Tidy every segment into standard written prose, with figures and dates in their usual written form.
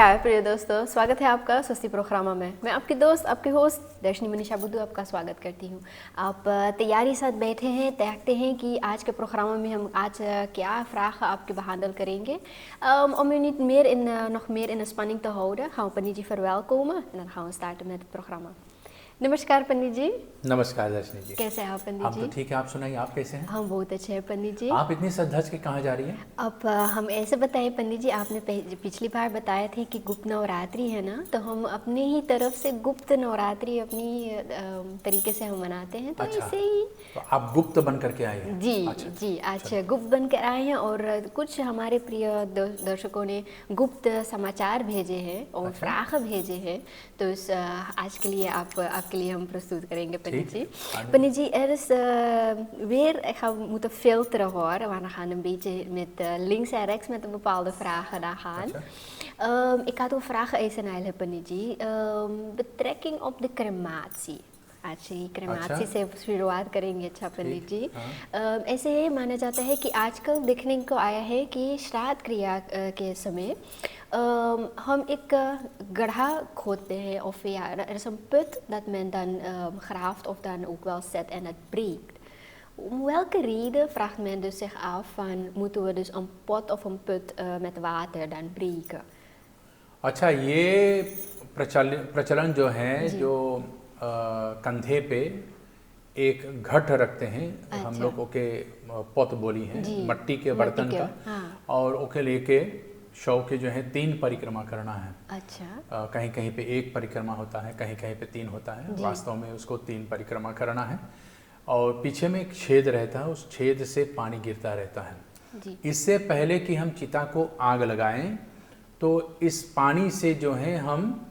नमस्कार प्रिय दोस्तों, स्वागत है आपका स्वस्ति प्रोग्रामा में। मैं आपकी दोस्त, आपके होस्ट दर्शनी मनीषा बुद्धू आपका स्वागत करती हूँ। आप तैयारी साथ बैठे हैं, देखते हैं कि आज के प्रोग्रामा में हम आज क्या vragen आपके behandeld करेंगे। Om u niet meer nog meer in de spanning te houden, gaan we Pandit ji verwelkomen en dan gaan we starten met het programma। नमस्कार पंडित जी। नमस्कार दर्शनी जी। कैसे हैं आप पंडित हम जी? तो ठीक है, आप सुनाइए, आप कैसे हैं? हम बहुत अच्छे हैं पंडित जी। आप इतनी सज-धज के कहाँ जा रही हैं? अब हम ऐसे बताएं पंडित जी, आपने पिछली बार बताया थे कि गुप्त नवरात्रि है ना, तो हम अपने ही तरफ से गुप्त नवरात्रि अपनी तरीके से हम मनाते हैं, तो अच्छा, ऐसे ही तो आप गुप्त बन करके आए हैं? जी अच्छा, जी आज गुप्त बन कर आए हैं और कुछ हमारे प्रिय दर्शकों ने गुप्त समाचार भेजे हैं और अच्छा? vragen भेजे हैं, तो इस आज के लिए आपके लिए हम प्रस्तुत करेंगे पंडित ठीक, जी। पंडित जी, er is weer, ik ga moeten filteren hoor, we gaan een beetje met links en rechts met een bepaalde vragen daar gaan. अच्छा, Ik had een vraag eisen eigenlijk Pandit ji, betrekking op de crematie। आज ही crematie से शुरुआत करेंगे अच्छा पंडित जी। ऐसे माना जाता है कि आजकल देखने को आया है कि श्राद्ध क्रिया के समय हम एक गड्ढा खोदते हैं of ja, er is een put dat men dan graaft of dan ook wel zet en het breekt। Om welke reden vraagt men dus zich af van moeten we dus een pot of een put met water dan breken? अच्छा, ये प्रचलन जो है, जो कंधे पे एक घट रखते हैं, अच्छा। हम लोगों के पौत बोली हैं, मट्टी के बर्तन मट्टी का, हाँ। और ओके लेके शव के जो है 3 परिक्रमा करना है। अच्छा, कहीं कहीं पे 1 परिक्रमा होता है, कहीं कहीं पे 3 होता है, वास्तव में उसको 3 परिक्रमा करना है। और पीछे में एक छेद रहता है, उस छेद से पानी गिरता रहता है। जी। इससे पहले कि हम चिता को आग लगाएं, तो इस पानी से जो है हम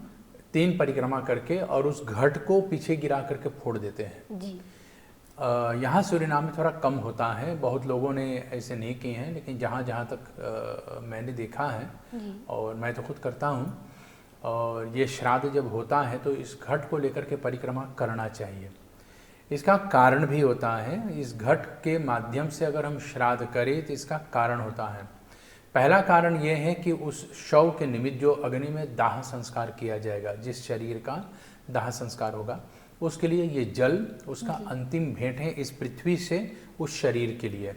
3 परिक्रमा करके और उस घट को पीछे गिरा करके फोड़ देते हैं। जी। यहाँ सूरीनाम में थोड़ा कम होता है, बहुत लोगों ने ऐसे नहीं किए हैं, लेकिन जहाँ जहाँ तक मैंने देखा है और मैं तो खुद करता हूँ, और ये श्राद्ध जब होता है तो इस घट को लेकर के परिक्रमा करना चाहिए। इसका कारण भी होता है, इस घट के माध्यम से अगर हम श्राद्ध करें तो इसका कारण होता है। पहला कारण ये है कि उस शव के निमित्त जो अग्नि में दाह संस्कार किया जाएगा, जिस शरीर का दाह संस्कार होगा, उसके लिए ये जल उसका अंतिम भेंट है इस पृथ्वी से उस शरीर के लिए।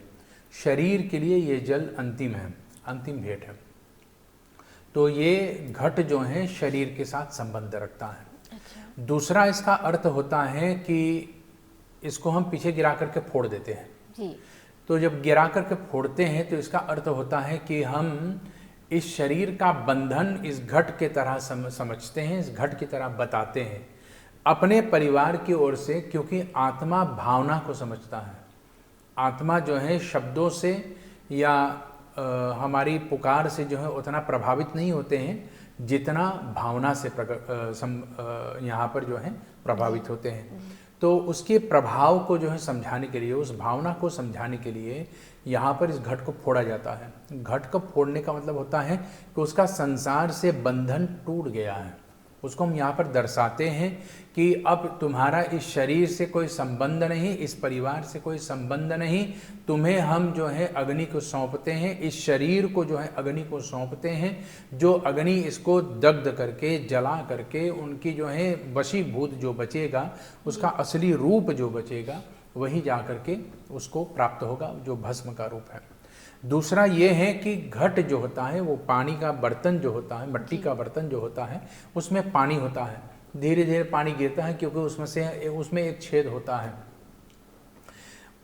शरीर के लिए ये जल अंतिम है, अंतिम भेंट है। तो ये घट जो है शरीर के साथ संबंध रखता है। अच्छा। दूसरा इसका अर्थ होता है कि इसको हम पीछे गिरा करके फोड़ देते हैं। जी। तो जब गिरा करके फोड़ते हैं तो इसका अर्थ होता है कि हम इस शरीर का बंधन इस घट के तरह समझते हैं, इस घट की तरह बताते हैं अपने परिवार की ओर से, क्योंकि आत्मा भावना को समझता है। आत्मा जो है शब्दों से या हमारी पुकार से जो है उतना प्रभावित नहीं होते हैं जितना भावना से यहाँ पर जो है प्रभावित होते हैं। तो उसके प्रभाव को जो है समझाने के लिए, उस भावना को समझाने के लिए यहाँ पर इस घट को फोड़ा जाता है। घट को फोड़ने का मतलब होता है कि उसका संसार से बंधन टूट गया है। उसको हम यहाँ पर दर्शाते हैं कि अब तुम्हारा इस शरीर से कोई संबंध नहीं, इस परिवार से कोई संबंध नहीं, तुम्हें हम जो है अग्नि को सौंपते हैं, इस शरीर को जो है अग्नि को सौंपते हैं। जो अग्नि इसको दग्ध करके जला करके उनकी जो है वशीभूत जो बचेगा, उसका असली रूप जो बचेगा, वही जा करके उसको प्राप्त होगा, जो भस्म का रूप है। दूसरा ये है कि घट जो होता है वो पानी का बर्तन जो होता है, मट्टी का बर्तन जो होता है, उसमें पानी होता है, धीरे धीरे पानी गिरता है, क्योंकि उसमें एक छेद होता है।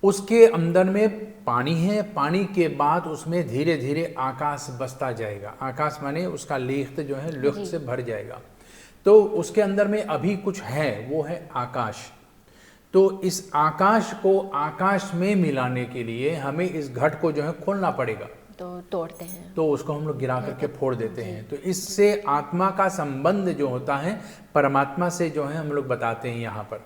उसके अंदर में पानी है, पानी के बाद उसमें धीरे धीरे आकाश बसता जाएगा। आकाश माने उसका लेख्त जो है लुख्त से भर जाएगा। तो उसके अंदर में अभी कुछ है, वो है आकाश। तो इस आकाश को आकाश में मिलाने के लिए हमें इस घट को जो है खोलना पड़ेगा। तो तोड़ते हैं, तो उसको हम लोग गिरा करके फोड़ देते हैं। तो इससे आत्मा का संबंध जो होता है परमात्मा से जो है हम लोग बताते हैं। यहाँ पर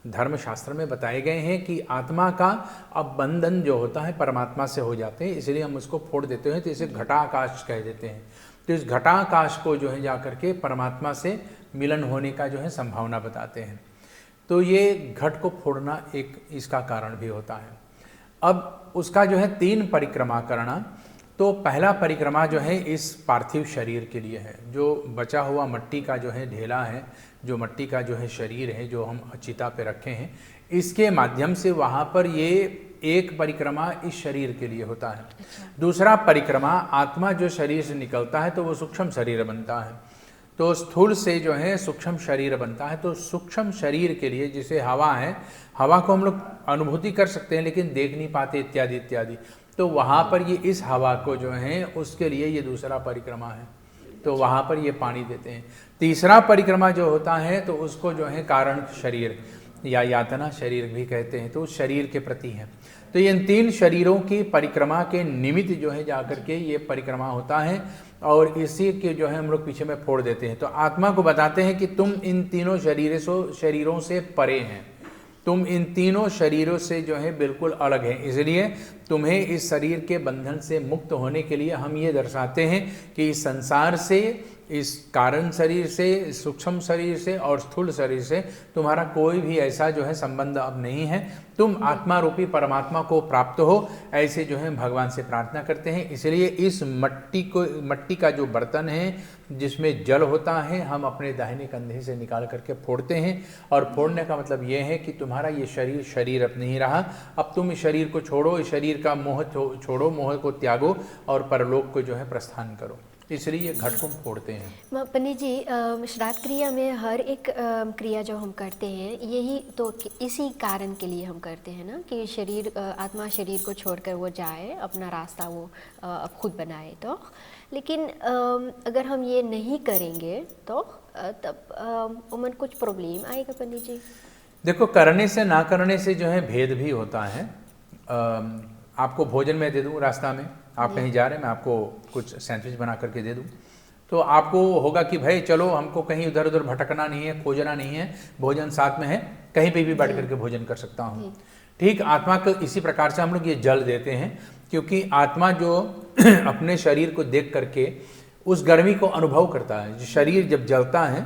धर्मशास्त्र में बताए गए हैं कि आत्मा का अब बंधन जो होता है परमात्मा से हो जाते हैं, इसलिए हम उसको फोड़ देते हैं। तो इसे घटाकाश कह देते हैं। तो इस घटाकाश को जो है जा करके परमात्मा से मिलन होने का जो है संभावना बताते हैं। तो ये घट को फोड़ना एक इसका कारण भी होता है। अब उसका जो है 3 परिक्रमा करना, तो पहला परिक्रमा जो है इस पार्थिव शरीर के लिए है, जो बचा हुआ मट्टी का जो है ढेला है, जो मट्टी का जो है शरीर है, जो हम चिता पे रखे हैं, इसके माध्यम से वहाँ पर ये एक परिक्रमा इस शरीर के लिए होता है। दूसरा परिक्रमा आत्मा जो शरीर से निकलता है तो वो सूक्ष्म शरीर बनता है, तो स्थूल से जो है सूक्ष्म शरीर बनता है। तो सूक्ष्म शरीर के लिए जिसे हवा है, हवा को हम लोग अनुभूति कर सकते हैं लेकिन देख नहीं पाते इत्यादि इत्यादि, तो वहाँ पर ये इस हवा को जो है उसके लिए ये दूसरा परिक्रमा है, तो वहाँ पर ये पानी देते हैं। तीसरा परिक्रमा जो होता है तो उसको जो है कारण शरीर या यातना शरीर भी कहते हैं, तो उस शरीर के प्रति है। तो ये इन 3 शरीरों की परिक्रमा के निमित्त जो है जाकर के ये परिक्रमा होता है, और इसी के जो है हम लोग पीछे में फोड़ देते हैं। तो आत्मा को बताते हैं कि तुम इन तीनों शरीरों से परे हैं, तुम इन तीनों शरीरों से जो है बिल्कुल अलग है, इसलिए तुम्हें इस शरीर के बंधन से मुक्त होने के लिए हम ये दर्शाते हैं कि इस संसार से, इस कारण शरीर से, सूक्ष्म शरीर से और स्थूल शरीर से तुम्हारा कोई भी ऐसा जो है संबंध अब नहीं है, तुम आत्मा रूपी परमात्मा को प्राप्त हो, ऐसे जो है भगवान से प्रार्थना करते हैं। इसलिए इस मट्टी का जो बर्तन है जिसमें जल होता है, हम अपने दाहिने कंधे से निकाल करके फोड़ते हैं, और फोड़ने का मतलब ये है कि तुम्हारा ये शरीर अब नहीं रहा, अब तुम इस शरीर को छोड़ो, इस शरीर का मोह छोड़ो, मोह को त्यागो और परलोक को जो है प्रस्थान करो, इसलिए ये घट को फोड़ते हैं। पंडित जी, श्राद्ध क्रिया में हर एक क्रिया जो हम करते हैं यही तो इसी कारण के लिए हम करते हैं ना, कि शरीर, आत्मा शरीर को छोड़कर वो जाए, अपना रास्ता वो खुद बनाए। तो लेकिन अगर हम ये नहीं करेंगे तो तब उमन कुछ प्रॉब्लम आएगा पंडित जी? देखो, करने से ना करने से जो है भेद भी होता है। आपको भोजन में दे दूँ रास्ता में, आप कहीं जा रहे हैं, मैं आपको कुछ सैंडविच बना करके दे दूँ, तो आपको होगा कि भाई चलो हमको कहीं इधर उधर भटकना नहीं है, खोजना नहीं है, भोजन साथ में है, कहीं पे भी बैठ करके भोजन कर सकता हूँ। ठीक, आत्मा को इसी प्रकार से हम लोग ये जल देते हैं, क्योंकि आत्मा जो अपने शरीर को देख करके उस गर्मी को अनुभव करता है। शरीर जब जलता है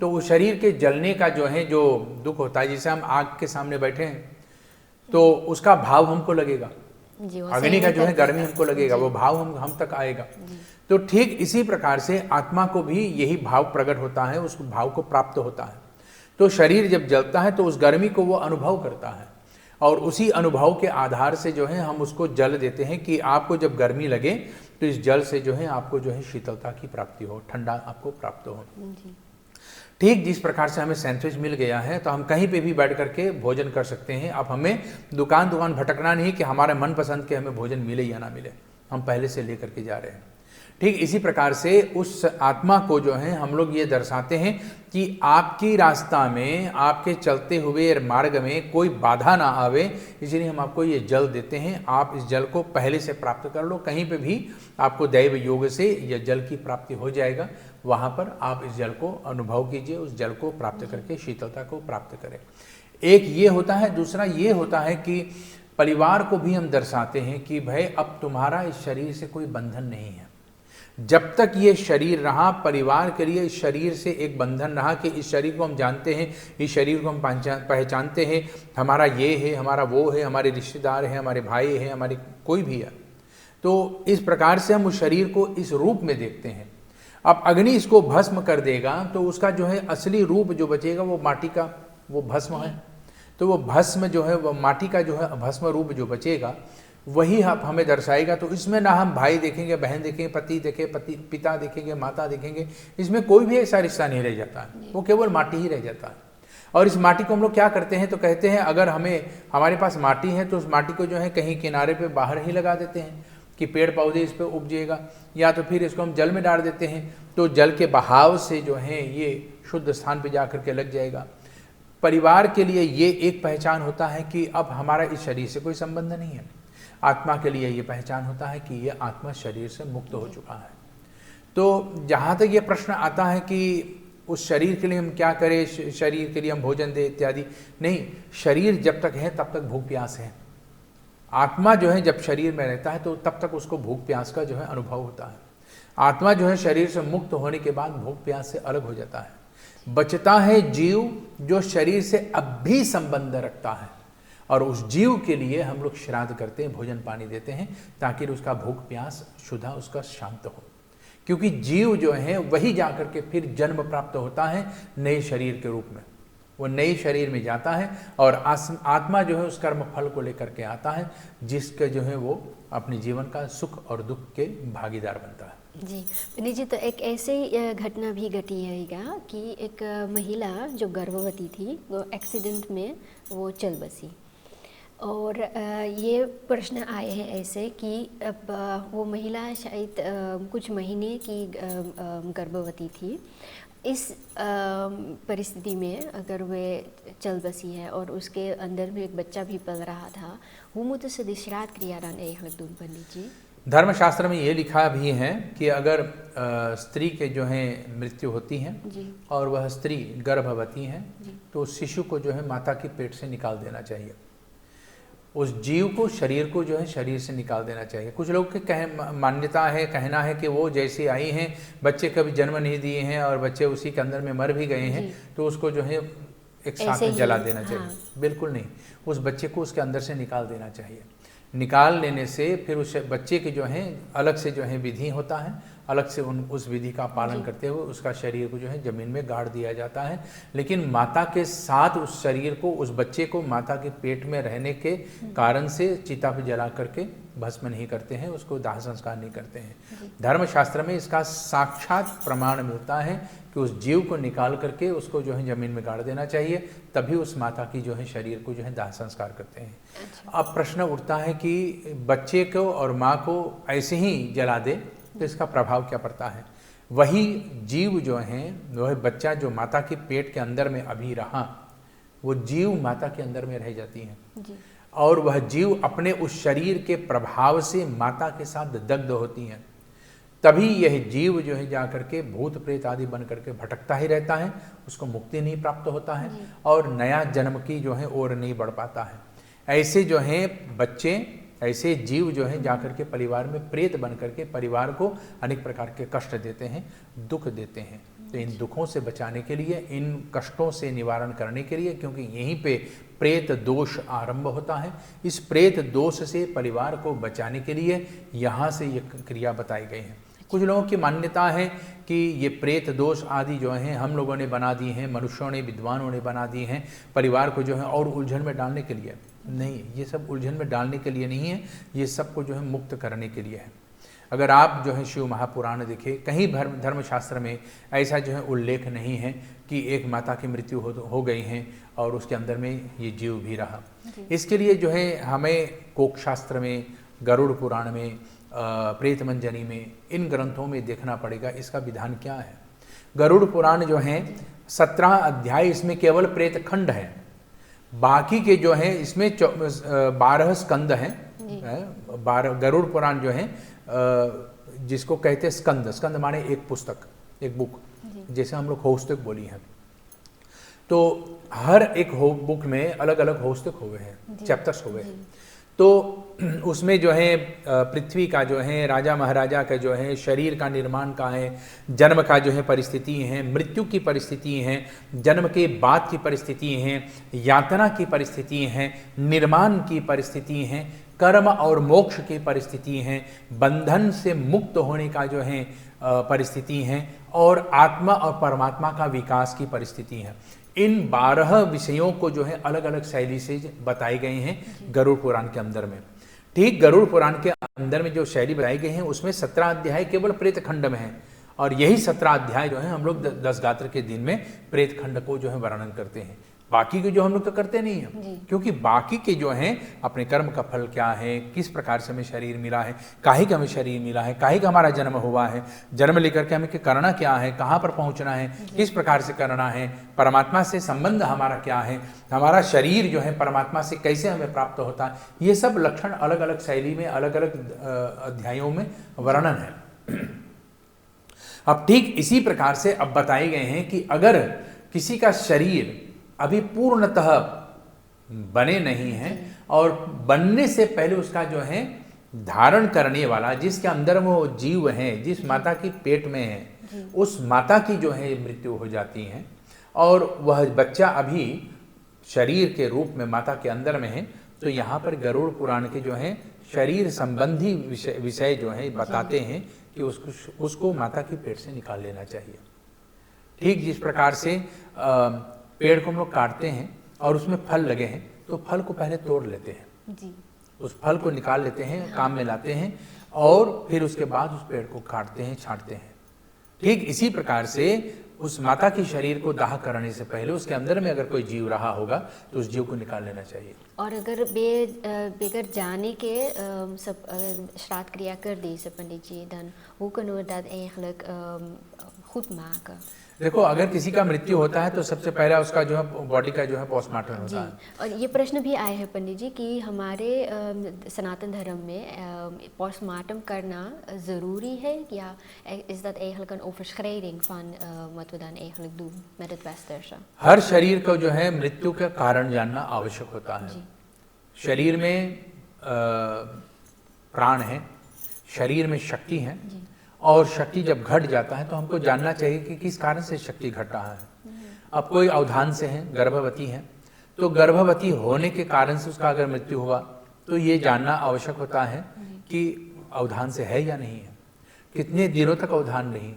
तो उस शरीर के जलने का जो है जो दुख होता है, जैसे हम आग के सामने बैठे हैं तो उसका भाव हमको लगेगा, अग्नि का जो है गर्मी हमको लगेगा, वो भाव हम तक आएगा। तो ठीक इसी प्रकार से आत्मा को भी यही भाव प्रकट होता है, उस भाव को प्राप्त होता है। तो शरीर जब जलता है तो उस गर्मी को वो अनुभव करता है, और उसी अनुभव के आधार से जो है हम उसको जल देते हैं कि आपको जब गर्मी लगे तो इस जल से जो है आपको जो है शीतलता की प्राप्ति हो, ठंडा आपको प्राप्त हो। ठीक जिस प्रकार से हमें सैंडविच मिल गया है तो हम कहीं पे भी बैठ करके भोजन कर सकते हैं। अब हमें दुकान भटकना नहीं कि हमारे मनपसंद के हमें भोजन मिले या ना मिले, हम पहले से लेकर के जा रहे हैं। ठीक इसी प्रकार से उस आत्मा को जो है हम लोग ये दर्शाते हैं कि आपकी रास्ता में, आपके चलते हुए मार्ग में कोई बाधा ना आवे, इसलिए हम आपको ये जल देते हैं। आप इस जल को पहले से प्राप्त कर लो, कहीं पे भी आपको दैव योग से यह जल की प्राप्ति हो जाएगा, वहाँ पर आप इस जल को अनुभव कीजिए, उस जल को प्राप्त करके शीतलता को प्राप्त करें। एक ये होता है, दूसरा ये होता है कि परिवार को भी हम दर्शाते हैं कि भाई अब तुम्हारा इस शरीर से कोई बंधन नहीं है। जब तक ये शरीर रहा, परिवार के लिए इस शरीर से एक बंधन रहा कि इस शरीर को हम जानते हैं, इस शरीर को हम पहचानते हैं, हमारा ये है, हमारा वो है, हमारे रिश्तेदार हैं, हमारे भाई हैं, हमारे कोई भी है। तो इस प्रकार से हम उस शरीर को इस रूप में देखते हैं। अब अग्नि इसको भस्म कर देगा तो उसका जो है असली रूप जो बचेगा वो माटी का वो भस्म है। तो वो भस्म जो है, वो माटी का जो है भस्म रूप जो बचेगा वही आप हमें दर्शाएगा। तो इसमें ना हम भाई देखेंगे, बहन देखेंगे, पति देखें, पिता देखेंगे, माता देखेंगे, इसमें कोई भी ऐसा रिश्ता नहीं रह जाता है, वो केवल माटी ही रह जाता है। और इस माटी को हम लोग क्या करते हैं, तो कहते हैं अगर हमारे पास माटी है तो उस माटी को जो है कहीं किनारे पे बाहर ही लगा देते हैं कि पेड़ पौधे इस पर उपजेगा, या तो फिर इसको हम जल में डाल देते हैं तो जल के बहाव से जो है ये शुद्ध स्थान पे जा करके लग जाएगा। परिवार के लिए ये एक पहचान होता है कि अब हमारा इस शरीर से कोई संबंध नहीं है। आत्मा के लिए ये पहचान होता है कि ये आत्मा शरीर से मुक्त हो चुका है। तो जहाँ तक ये प्रश्न आता है कि उस शरीर के लिए हम क्या करें, शरीर के लिए हम भोजन दें इत्यादि, नहीं, शरीर जब तक है तब तक भूख प्यास है। आत्मा जो है जब शरीर में रहता है तो तब तक उसको भूख प्यास का जो है अनुभव होता है। आत्मा जो है शरीर से मुक्त होने के बाद भूख प्यास से अलग हो जाता है। बचता है जीव जो शरीर से अब भी संबंध रखता है, और उस जीव के लिए हम लोग श्राद्ध करते हैं, भोजन पानी देते हैं, ताकि उसका भूख प्यास शुद्धा उसका शांत हो। क्योंकि जीव जो है वही जाकर के फिर जन्म प्राप्त होता है नए शरीर के रूप में, वो नए शरीर में जाता है और आत्मा जो है उस कर्म फल को लेकर के आता है, जिसके जो है वो अपने जीवन का सुख और दुख के भागीदार बनता है। जी पंडित जी, तो एक ऐसे घटना भी घटी है कि एक महिला जो गर्भवती थी वो एक्सीडेंट में वो चल बसी, और ये प्रश्न आए हैं ऐसे कि अब वो महिला शायद कुछ महीने की गर्भवती थी। इस परिस्थिति में अगर वे चल बसी है और उसके अंदर में एक बच्चा भी पल रहा था, वो मुझे सदी श्राद्ध क्रिया पंडित जी। धर्मशास्त्र में ये लिखा भी है कि अगर स्त्री के जो है मृत्यु होती है और वह स्त्री गर्भवती है तो उस शिशु को जो है माता के पेट से निकाल देना चाहिए, उस जीव को, शरीर को जो है शरीर से निकाल देना चाहिए। कुछ लोग के मान्यता है, कहना है कि वो जैसे आई हैं, बच्चे कभी जन्म नहीं दिए हैं और बच्चे उसी के अंदर में मर भी गए हैं, तो उसको जो है एक साथ में जला देना चाहिए। हाँ। बिल्कुल नहीं, उस बच्चे को उसके अंदर से निकाल देना चाहिए। निकाल लेने से फिर उस बच्चे के जो है अलग से जो है विधि होता है, अलग से उस विधि का पालन करते हुए उसका शरीर को जो है जमीन में गाड़ दिया जाता है। लेकिन माता के साथ उस शरीर को, उस बच्चे को माता के पेट में रहने के कारण से चिता पे जला करके भस्म नहीं करते हैं, उसको दाह संस्कार नहीं करते हैं। धर्मशास्त्र में इसका साक्षात प्रमाण मिलता है कि उस जीव को निकाल करके उसको जो है जमीन में गाड़ देना चाहिए, तभी उस माता की जो है शरीर को जो है दाह संस्कार करते हैं। अब प्रश्न उठता है कि बच्चे को और माँ को ऐसे ही जला दे तो इसका प्रभाव क्या पड़ता है। वही जीव जो है, वह बच्चा जो माता के पेट के अंदर में अभी रहा, वो जीव माता के अंदर में रह जाती है और वह जीव अपने उस शरीर के प्रभाव से माता के साथ दग्ध होती हैं। तभी यह जीव जो है जाकर के भूत प्रेत आदि बन करके भटकता ही रहता है, उसको मुक्ति नहीं प्राप्त होता है और नया जन्म की जो है ओर नहीं बढ़ पाता है। ऐसे जो है बच्चे, ऐसे जीव जो है जाकर के परिवार में प्रेत बन करके परिवार को अनेक प्रकार के कष्ट देते हैं, दुख देते हैं। तो इन दुखों से बचाने के लिए, इन कष्टों से निवारण करने के लिए, क्योंकि यहीं पे प्रेत दोष आरंभ होता है, इस प्रेत दोष से परिवार को बचाने के लिए यहाँ से ये क्रिया बताई गई है। कुछ लोगों की मान्यता है कि ये प्रेत दोष आदि जो हैं हम लोगों ने बना दी हैं, मनुष्यों ने, विद्वानों ने बना दी हैं परिवार को जो है और उलझन में डालने के लिए। नहीं, ये सब उलझन में डालने के लिए नहीं है, ये सबको जो है मुक्त करने के लिए है। अगर आप जो है शिव महापुराण देखें, कहीं धर्मशास्त्र में ऐसा जो है उल्लेख नहीं है कि एक माता की मृत्यु हो गई है और उसके अंदर में ये जीव भी रहा। इसके लिए जो है हमें कोक शास्त्र में, गरुड़ पुराण में, प्रेत मंजरी में, इन ग्रंथों में देखना पड़ेगा इसका विधान क्या है। गरुड़ पुराण जो है 17 अध्याय, इसमें केवल प्रेत खंड है, बाकी के जो है इसमें 12 स्कंद हैं। 12 गरुड़ पुराण जो है जिसको कहते हैं स्कंद, स्कंद माने एक पुस्तक, एक बुक, जैसे हम लोग होस्तक बोली है। तो हर एक बुक में अलग अलग होस्तक हुए हैं, चैप्टर्स हुए हैं। तो उसमें जो है पृथ्वी का जो है, राजा महाराजा का जो है शरीर का निर्माण का है, जन्म का जो है परिस्थिति है, मृत्यु की परिस्थिति है, जन्म के बाद की परिस्थिति है, यातना की परिस्थिति है, निर्माण की परिस्थिति है, कर्म और मोक्ष की परिस्थिति है, बंधन से मुक्त होने का जो है परिस्थिति है, और आत्मा और परमात्मा का विकास की परिस्थिति है। इन 12 विषयों को जो है अलग अलग शैली से बताए गए हैं गरुड़ पुराण के अंदर में। ठीक गरुड़ पुराण के अंदर में जो शैली बताई गई है उसमें 17 अध्याय केवल प्रेत खंड में है, और यही 17 अध्याय जो है हम लोग 10 गात्र के दिन में प्रेत खंड को जो है वर्णन करते हैं। बाकी के जो हम लोग तो करते नहीं हैं, क्योंकि बाकी के जो हैं अपने कर्म का फल क्या है, किस प्रकार से हमें शरीर मिला है, काहे का हमें शरीर मिला है, काहे का हमारा जन्म हुआ है, जन्म लेकर के हमें करना क्या है, कहाँ पर पहुँचना है, किस प्रकार से करना है, परमात्मा से संबंध हमारा क्या है, हमारा शरीर जो है परमात्मा से कैसे हमें प्राप्त होता है, ये सब लक्षण अलग अलग शैली में, अलग अलग अध्यायों में वर्णन है। अब ठीक इसी प्रकार से अब बताए गए हैं कि अगर किसी का शरीर अभी पूर्णतः बने नहीं हैं और बनने से पहले उसका जो है धारण करने वाला, जिसके अंदर वो जीव है, जिस माता की पेट में है, उस माता की जो है मृत्यु हो जाती है और वह बच्चा अभी शरीर के रूप में माता के अंदर में है, तो यहाँ पर गरुड़ पुराण के जो हैं शरीर संबंधी विषय जो हैं बताते हैं कि उसको माता की पेट से निकाल लेना चाहिए। ठीक जिस प्रकार से पेड़ को हम लोग काटते हैं और उसमें फल लगे हैं तो फल को पहले तोड़ लेते हैं जी। उस फल को निकाल लेते हैं, काम में लाते हैं और फिर उसके बाद उस पेड़ को काटते हैं, छांटते हैं। ठीक इसी प्रकार से उस माता के शरीर को दाह करने से पहले उसके अंदर में अगर कोई जीव रहा होगा तो उस जीव को निकाल लेना चाहिए। और अगर बगैर जाने के सब श्राद्ध क्रिया कर दी से पंडित जी, dan hoe kunnen we dat eigenlijk goed maken? देखो, अगर किसी का मृत्यु होता है तो सबसे पहला उसका जो है बॉडी का जो है पोस्टमार्टम होता है। और ये प्रश्न भी आए हैं पंडित जी कि हमारे सनातन धर्म में पोस्टमार्टम करना ज़रूरी है या is dat eigenlijk een overschrijding van wat we dan eigenlijk doen met het westerse? हर शरीर को जो है मृत्यु का कारण जानना आवश्यक होता है। शरीर में प्राण है, शरीर में शक्ति है और शक्ति जब घट जाता है तो हमको जानना चाहिए कि किस कारण से शक्ति घट रहा है। अब कोई अवधान से है, गर्भवती है, तो गर्भवती होने के कारण से उसका अगर मृत्यु हुआ तो ये जानना आवश्यक होता है कि अवधान से है या नहीं है, कितने दिनों तक अवधान नहीं।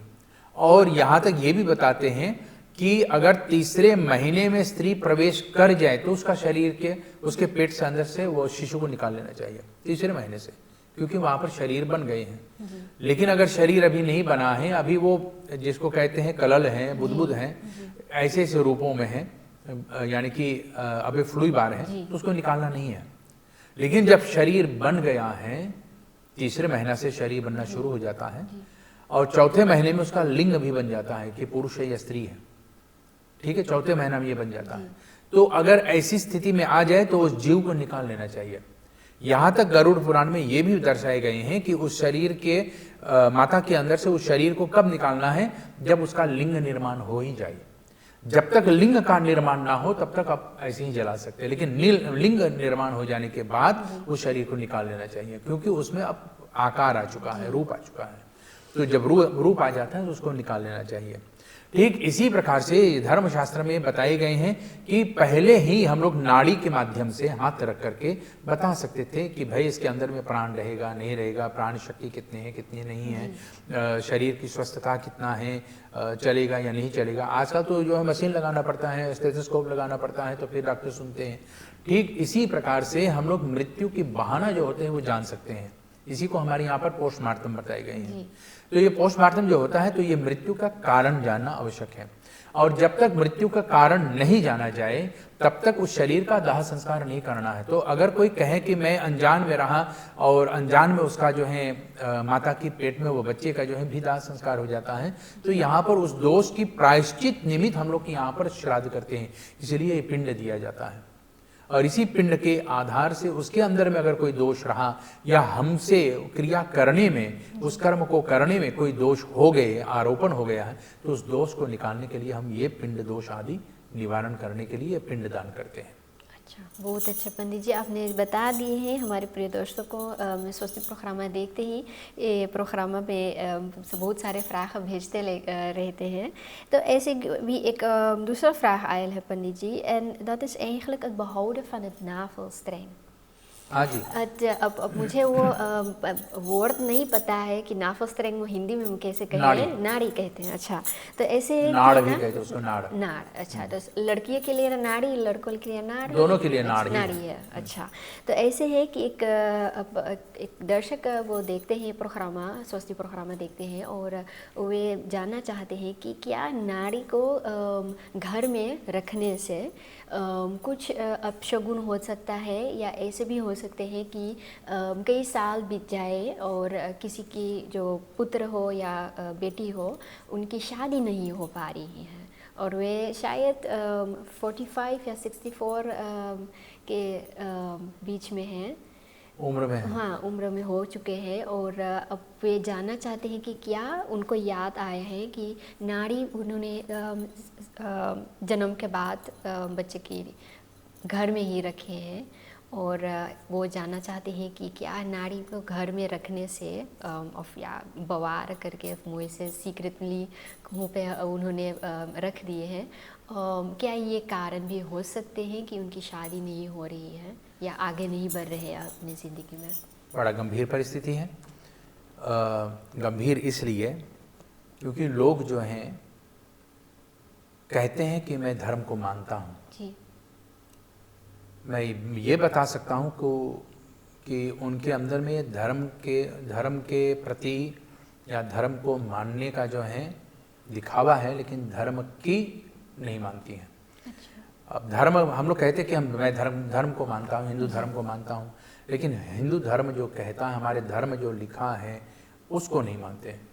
और यहाँ तक ये भी बताते हैं कि अगर तीसरे महीने में स्त्री प्रवेश कर जाए तो उसका शरीर के उसके पेट से अंदर से वो शिशु को निकाल लेना चाहिए तीसरे महीने से, क्योंकि वहाँ पर शरीर बन गए हैं। लेकिन अगर शरीर अभी नहीं बना है, अभी वो जिसको कहते हैं कलल हैं, बुदबुद हैं, ऐसे ऐसे रूपों में हैं, यानी कि अभी फ्लूई बार है, तो उसको निकालना नहीं है। लेकिन जब शरीर बन गया है, तीसरे महीना से शरीर बनना शुरू हो जाता है और चौथे महीने में उसका लिंग भी बन जाता है कि पुरुष है या स्त्री है। ठीक है, चौथे महीना में ये बन जाता है। तो अगर ऐसी स्थिति में आ जाए तो उस जीव को निकाल लेना चाहिए। यहाँ तक गरुड़ पुराण में ये भी दर्शाए गए हैं कि उस शरीर के माता के अंदर से उस शरीर को कब निकालना है, जब उसका लिंग निर्माण हो ही जाए। जब तक लिंग का निर्माण ना हो तब तक आप ऐसे ही जला सकते हैं, लेकिन लिंग निर्माण हो जाने के बाद उस शरीर को निकाल लेना चाहिए, क्योंकि उसमें अब आकार आ चुका है, रूप आ चुका है। तो जब रूप आ जाता है तो उसको निकाल लेना चाहिए। ठीक इसी प्रकार से धर्मशास्त्र में बताए गए हैं कि पहले ही हम लोग नाड़ी के माध्यम से हाथ रख करके बता सकते थे कि भाई इसके अंदर में प्राण रहेगा नहीं रहेगा, प्राण शक्ति कितने हैं कितने नहीं है, शरीर की स्वस्थता कितना है, चलेगा या नहीं चलेगा। आजकल तो जो है मशीन लगाना पड़ता है, स्टेथोस्कोप लगाना पड़ता है, तो फिर डॉक्टर सुनते हैं। ठीक इसी प्रकार से हम लोग मृत्यु की बहाना जो होते हैं वो जान सकते हैं। इसी को हमारे यहाँ पर पोस्टमार्टम बताए गए हैं। तो ये पोस्टमार्टम जो होता है तो ये मृत्यु का कारण जानना आवश्यक है, और जब तक मृत्यु का कारण नहीं जाना जाए तब तक उस शरीर का दाह संस्कार नहीं करना है। तो अगर कोई कहे कि मैं अनजान में रहा और अनजान में उसका जो है माता की पेट में वो बच्चे का जो है भी दाह संस्कार हो जाता है, तो यहाँ पर उस दोष की प्रायश्चित निमित्त हम लोग यहाँ पर श्राद्ध करते हैं, इसलिए ये पिंड दिया जाता है। और इसी पिंड के आधार से उसके अंदर में अगर कोई दोष रहा या हमसे क्रिया करने में, उस कर्म को करने में कोई दोष हो गए, आरोपण हो गया है, तो उस दोष को निकालने के लिए हम ये पिंड दोष आदि निवारण करने के लिए पिंड दान करते हैं। अच्छा, बहुत अच्छा पंडित जी, आपने बता दिए हैं हमारे प्रिय दोस्तों को। स्वस्ति प्रोग्राम देखते ही ये प्रोग्राम में बहुत सारे vragen भेजते रहते हैं। तो ऐसे भी एक दूसरा vraag आयल है पंडित जी, en dat is eigenlijk het behouden van het navelstreng। हाँ जी। अब मुझे वो वर्ड नहीं पता है कि नाफस्त्रंग वो हिंदी में हम कैसे कहेंगे, नाड़ी कहते हैं। अच्छा, तो ऐसे नाड़ भी कहते हैं उसको, नाड़। अच्छा, तो लड़कियों के लिए नाड़ी, लड़कों के लिए नाड़, दोनों के लिए नाड़ी है। अच्छा, तो ऐसे है कि एक दर्शक वो देखते हैं प्रोग्राम, स्वस्ति प्रोग्राम देखते हैं और वे जानना चाहते हैं कि क्या नाड़ी को घर में रखने से कुछ अपशगुन हो सकता है, या ऐसे भी हो सकते हैं कि कई साल बीत जाए और किसी की जो पुत्र हो या बेटी हो उनकी शादी नहीं हो पा रही है और वे शायद 45 या 64 के बीच में हैं, उम्र में, हाँ उम्र में हो चुके हैं, और अब वे जानना चाहते हैं कि क्या उनको याद आया है कि नाड़ी उन्होंने जन्म के बाद बच्चे की घर में ही रखे हैं, और वो जानना चाहते हैं कि क्या नाड़ी को घर में रखने से या बवार करके मुँह से सीक्रेटली मुँह पे उन्होंने रख दिए हैं, क्या ये कारण भी हो सकते हैं कि उनकी शादी नहीं हो रही है या आगे नहीं बढ़ रहे हैं अपनी ज़िंदगी में? बड़ा गंभीर परिस्थिति है। गंभीर इसलिए क्योंकि लोग जो हैं कहते हैं कि मैं धर्म को मानता हूँ। जी। मैं ये बता सकता हूँ कि उनके अंदर में धर्म के प्रति या धर्म को मानने का जो है दिखावा है, लेकिन धर्म की नहीं मानती हैं। अच्छा। अब धर्म, हम लोग कहते हैं कि मैं धर्म को मानता हूँ, हिंदू धर्म को मानता हूँ, लेकिन हिंदू धर्म जो कहता है, हमारे धर्म जो लिखा है उसको नहीं मानते हैं।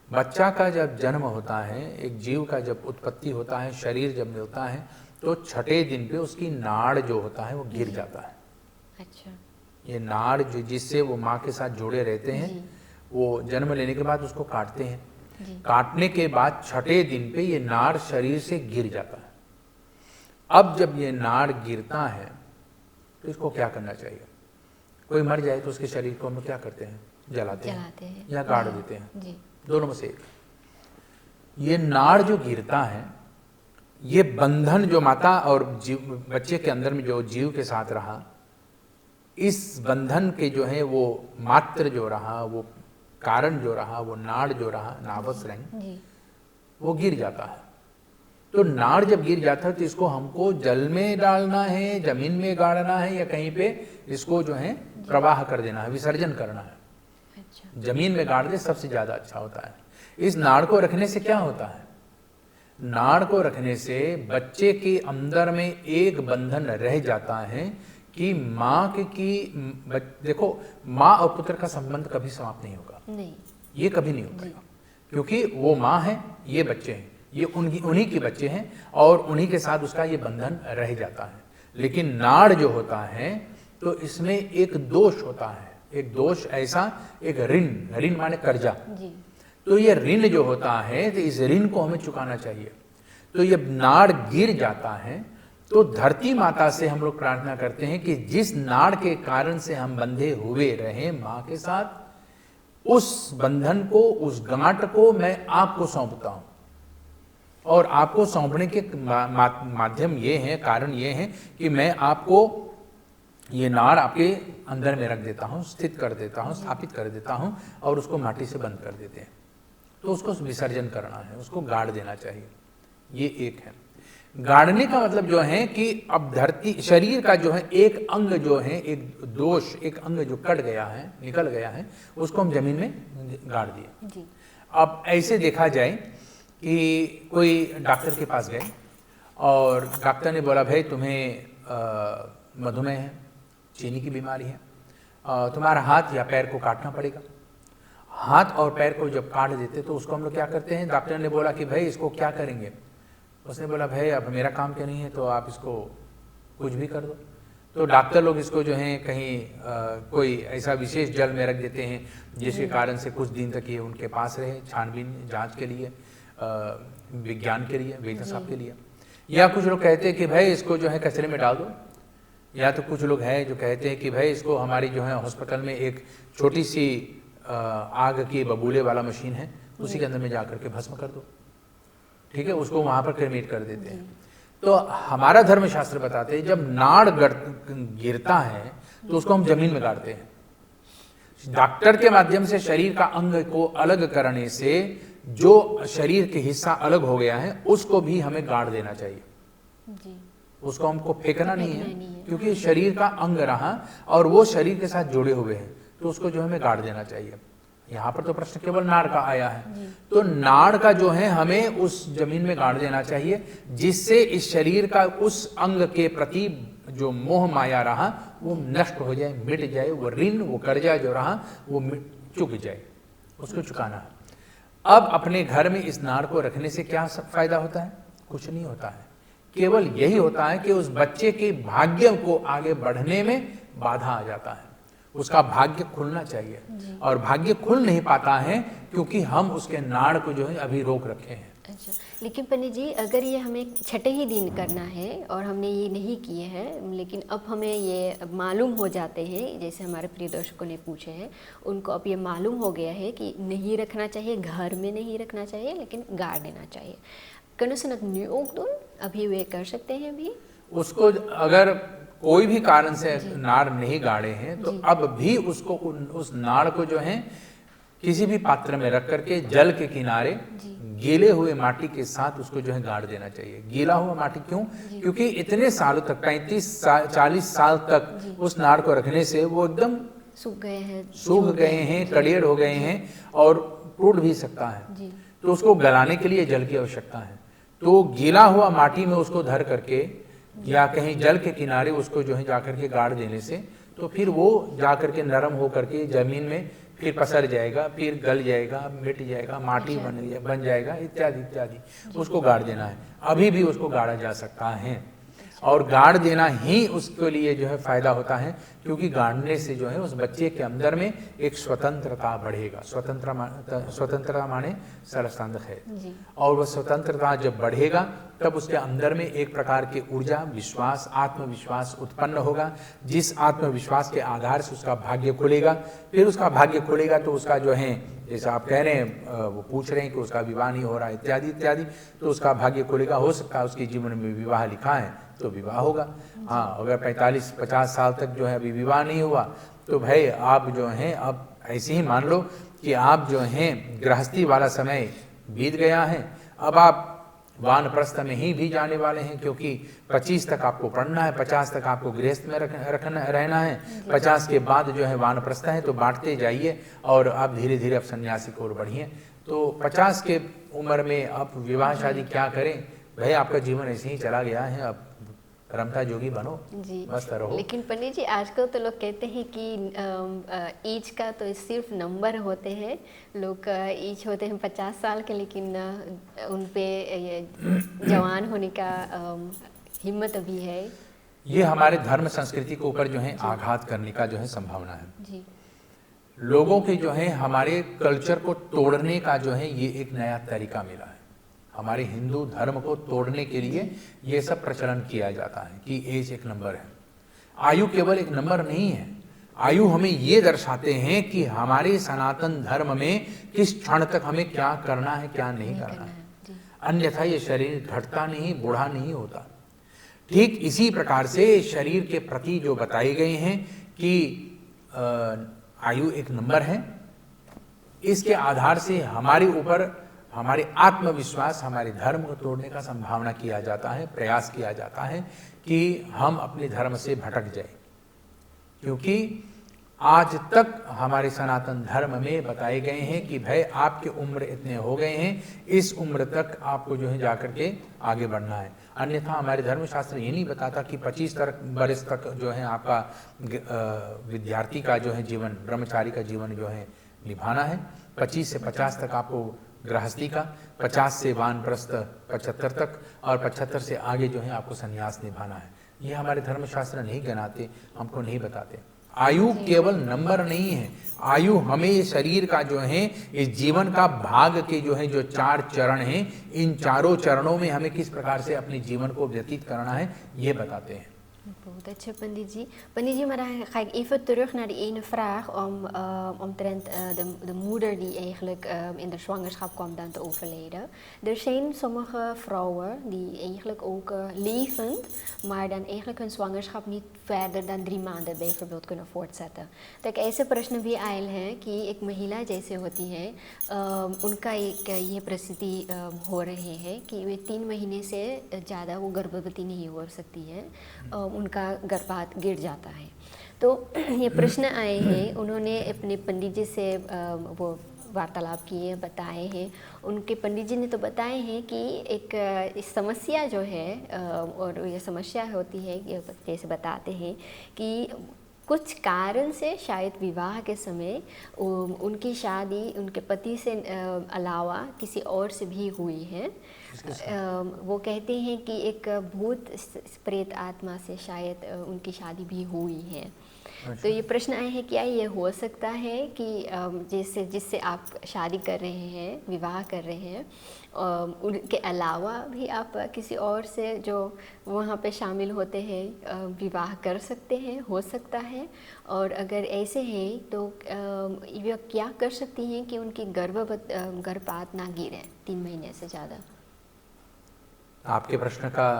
बच्चा का जब जन्म होता है, एक जीव का जब उत्पत्ति होता है, शरीर जब मिलता है, तो छठे दिन पे उसकी नाड़ जो होता है वो गिर जाता है। अच्छा। ये नाड़ जो जिससे वो माँ के साथ जुड़े रहते हैं, वो जन्म लेने के बाद उसको काटते हैं। काटने के बाद छठे दिन पे ये नाड़ शरीर से गिर जाता है। अब जब ये नाड़ गिरता है तो इसको क्या करना चाहिए? कोई मर जाए तो उसके शरीर को हम क्या करते हैं? जलाते हैं या गाड़ देते हैं। जी। दोनों में से एक। ये नाड़ जो गिरता है, ये बंधन जो माता और बच्चे के अंदर में जो जीव के साथ रहा, इस बंधन के जो है वो मात्र जो रहा, वो कारण जो रहा, वो नाड़ जो रहा, नाभस रंग, वो गिर जाता है। तो नाड़ जब गिर जाता है तो इसको हमको जल में डालना है, जमीन में गाड़ना है, या कहीं पे इसको जो है प्रवाह कर देना है, विसर्जन करना है। अच्छा। जमीन में गाड़ दे सबसे ज्यादा अच्छा होता है। इस नाड़ को रखने से क्या होता है? नाड़ को रखने से बच्चे के अंदर में एक बंधन रह जाता है कि माँ देखो, माँ और पुत्र का संबंध कभी समाप्त नहीं होगा। नहीं, ये कभी नहीं होगा, क्योंकि वो माँ है, ये बच्चे हैं, ये उन्हीं के बच्चे हैं और उन्हीं के साथ उसका ये बंधन रह जाता है। लेकिन नाड़ जो होता है तो इसमें एक दोष होता है, एक दोष ऐसा, एक ऋण माने कर्जा। तो ये ऋण जो होता है तो इस ऋण को हमें चुकाना चाहिए। तो ये नाड़ गिर जाता है तो धरती माता से हम लोग प्रार्थना करते हैं कि जिस नाड़ के कारण से हम बंधे हुए रहे माँ के साथ, उस बंधन को, उस गांठ को मैं आपको सौंपता हूं। और आपको सौंपने के माध्यम ये है, कारण ये है कि मैं आपको ये नाड़ आपके अंदर में रख देता हूं, स्थित कर देता हूं, स्थापित कर देता हूं, और उसको माटी से बंद कर देते हैं। तो उसको विसर्जन करना है, उसको गाड़ देना चाहिए। ये एक है। गाड़ने का मतलब जो है कि अब धरती, शरीर का जो है एक अंग जो है, एक दोष, एक अंग जो कट गया है, निकल गया है, उसको हम जमीन में गाड़ दिया। अब ऐसे देखा जाए कि कोई डॉक्टर के पास गए और डॉक्टर ने बोला, भाई तुम्हें मधुमेह है, चीनी की बीमारी है, तुम्हारा हाथ या पैर को काटना पड़ेगा। हाथ और पैर को जब काट देते तो उसको हम लोग क्या करते हैं? डॉक्टर ने बोला कि भाई इसको क्या करेंगे? उसने बोला, भाई अब मेरा काम क्या नहीं है, तो आप इसको कुछ भी कर दो। तो डॉक्टर लोग इसको जो है कहीं कोई ऐसा विशेष जल में रख देते हैं जिसके कारण से कुछ दिन तक ये उनके पास रहे, छानबीन जांच के लिए, विज्ञान के लिए, वैद्य साहब के लिए। या कुछ लोग कहते हैं कि भाई इसको जो है कचरे में डाल दो। या तो कुछ लोग हैं जो कहते हैं कि भाई इसको हमारी जो है हॉस्पिटल में एक छोटी सी आग की बबूले वाला मशीन है, उसी के अंदर में जाकर के भस्म कर दो। ठीक है, उसको वहां पर क्रेमेट कर देते हैं। तो हमारा धर्मशास्त्र बताते हैं जब नाड़ गिरता है तो उसको हम जमीन में गाड़ते हैं। डॉक्टर के माध्यम से शरीर का अंग को अलग करने से जो शरीर के हिस्सा अलग हो गया है उसको भी हमें गाड़ देना चाहिए। जी। उसको हमको फेंकना नहीं है, क्योंकि शरीर का अंग रहा और वो शरीर के साथ जुड़े हुए हैं, तो उसको जो हमें गाड़ देना चाहिए। यहाँ पर तो प्रश्न केवल नाड़ का आया है, तो नाड़ का जो है हमें उस जमीन में गाड़ देना चाहिए, जिससे इस शरीर का उस अंग के प्रति जो मोह माया रहा वो नष्ट हो जाए, मिट जाए, वो ऋण, वो कर्जा जो रहा वो चुक जाए, उसको चुकाना है। अब अपने घर में इस नाड़ को रखने से क्या फायदा होता है? कुछ नहीं होता है, केवल यही होता है कि उस बच्चे के भाग्य को आगे बढ़ने में बाधा आ जाता है। उसका भाग्य खुलना चाहिए और भाग्य खुल नहीं पाता है क्योंकि हम उसके नाड़ को जो है अभी रोक रखे हैं। अच्छा, लेकिन पंडित जी अगर ये हमें छठे ही दिन करना है और हमने ये नहीं किए हैं, लेकिन अब हमें ये मालूम हो जाते हैं, जैसे हमारे प्रिय दर्शकों ने पूछे हैं, उनको अब ये मालूम हो गया है कि नहीं रखना चाहिए, घर में नहीं रखना चाहिए, लेकिन गाड़ देना चाहिए। Kunnen ze het nu ook doen? अभी वे कर सकते हैं अभी? उसको अगर कोई भी कारण से नाड़ नहीं गाड़े हैं तो अब भी उसको उस नाड़ को जो है किसी भी पात्र में रख करके जल के किनारे गीले हुए माटी के साथ उसको जो है गाड़ देना चाहिए। गीला हुआ माटी क्यों? क्योंकि इतने सालों तक 35-40 साल तक उस नाड़ को रखने से वो एकदम सूख गए हैं, कड़ियल हो गए हैं और टूट भी सकता है। तो उसको गलाने के लिए जल की आवश्यकता है। तो गीला हुआ माटी में उसको धर करके या कहीं जल के किनारे उसको जो है जाकर के गाड़ देने से तो फिर वो जाकर के नरम हो करके जमीन में फिर पसर जाएगा, फिर गल जाएगा, मिट जाएगा, माटी बन जाएगा, इत्यादि इत्यादि। उसको गाड़ देना है। अभी भी उसको गाड़ा जा सकता है और गाड़ देना ही उसके लिए जो है फायदा होता है, क्योंकि गाड़ने से जो है उस बच्चे के अंदर में एक स्वतंत्रता बढ़ेगा। स्वतंत्रता माने सरसंध है, और वह स्वतंत्रता जब बढ़ेगा तब उसके अंदर में एक प्रकार की ऊर्जा, विश्वास, आत्मविश्वास उत्पन्न होगा, जिस आत्मविश्वास के आधार से उसका भाग्य खुलेगा। फिर उसका भाग्य खुलेगा तो उसका जो है, जैसे आप कह रहे हैं, वो पूछ रहे हैं कि उसका विवाह नहीं हो रहा इत्यादि इत्यादि, तो उसका भाग्य खुलेगा। हो सकता है उसके जीवन में विवाह लिखा है तो विवाह होगा। हाँ, अगर 45-50 साल तक जो है अभी विवाह नहीं हुआ तो भाई आप जो हैं अब ऐसे ही मान लो कि आप जो हैं गृहस्थी वाला समय बीत गया है, अब आप वानप्रस्थ में ही भी जाने वाले हैं, क्योंकि 25 तक आपको पढ़ना है, 50 तक आपको गृहस्थ में रहना है, 50 के बाद जो है वानप्रस्थ है। तो बांटते जाइए और आप धीरे धीरे अब सन्यासी की ओर बढ़िए। तो 50 के उम्र में आप विवाह शादी क्या करें भाई, आपका जीवन ऐसे ही चला गया है, अब रमता जोगी बनो, मस्त रहो। लेकिन पंडित जी आजकल तो लोग कहते हैं कि एज का तो सिर्फ नंबर होते हैं, लोग एज होते हैं 50 साल के, लेकिन उन पे ये जवान होने का हिम्मत अभी है। ये हमारे धर्म संस्कृति के ऊपर जो है आघात करने का जो है संभावना है जी। लोगों के जो है हमारे कल्चर को तोड़ने का जो है ये एक नया तरीका मिला है। हमारे हिंदू धर्म को तोड़ने के लिए ये सब प्रचलन किया जाता है कि एज एक नंबर है। आयु केवल एक नंबर नहीं है। आयु हमें ये दर्शाते हैं कि हमारे सनातन धर्म में किस क्षण तक हमें क्या करना है, क्या नहीं करना है। अन्यथा ये शरीर घटता नहीं, बूढ़ा नहीं होता। ठीक इसी प्रकार से शरीर के प्रति जो बताए गए हैं कि आयु एक नंबर है, इसके आधार से हमारे ऊपर हमारे आत्मविश्वास, हमारे धर्म को तोड़ने का संभावना किया जाता है, प्रयास किया जाता है कि हम अपने धर्म से भटक जाए। क्योंकि आज तक हमारे सनातन धर्म में बताए गए हैं कि भाई आपकी उम्र इतने हो गए हैं, इस उम्र तक आपको जो है जाकर के आगे बढ़ना है। अन्यथा हमारे धर्मशास्त्र ये नहीं बताता कि 25 बरस तक जो है आपका विद्यार्थी का जो है जीवन, ब्रह्मचारी का जीवन जो है निभाना है। 25 से 50 तक आपको गृहस्थी का, 50 से वानप्रस्थ 75 तक, और 75 से आगे जो है आपको संन्यास निभाना है। ये हमारे धर्मशास्त्र नहीं गिनाते, हमको नहीं बताते। आयु केवल नंबर नहीं है। आयु हमें शरीर का जो है इस जीवन का भाग के जो है जो 4 चरण हैं, इन चारों चरणों में हमें किस प्रकार से अपने जीवन को व्यतीत करना है ये बताते हैं। Goed, dat je Panditji. Panditji, maar dan ga ik even terug naar die ene vraag omtrent de moeder die eigenlijk in de zwangerschap kwam dan te overlijden. Er zijn sommige vrouwen die eigenlijk ook levend, maar dan eigenlijk hun zwangerschap niet verder dan 3 माह bijvoorbeeld kunnen voortzetten. तो एक ऐसे प्रश्न भी आए हैं कि एक महिला जैसे होती है, उनका एक ये परिस्थिति हो रही है कि वे 3 महीने से ज़्यादा वो गर्भवती नहीं हो सकती है, उनका गर्भाशय गिर जाता है। तो ये प्रश्न आए हैं, उन्होंने अपने पंडित जी से वो वार्तालाप किए, बताए हैं। उनके पंडित जी ने तो बताए हैं कि एक इस समस्या जो है, और ये समस्या होती है जैसे बताते हैं कि कुछ कारण से शायद विवाह के समय उनकी शादी उनके पति से अलावा किसी और से भी हुई है। वो कहते हैं कि एक भूत प्रेत आत्मा से शायद उनकी शादी भी हुई है। तो ये प्रश्न आए हैं, क्या ये हो सकता है कि जिससे आप शादी कर रहे हैं, विवाह कर रहे हैं, उनके अलावा भी आप किसी और से जो वहाँ पे शामिल होते हैं विवाह कर सकते हैं, हो सकता है? और अगर ऐसे हैं तो ये क्या कर सकती हैं कि उनकी गर्भपात ना गिरे 3 महीने से ज़्यादा? आपके प्रश्न का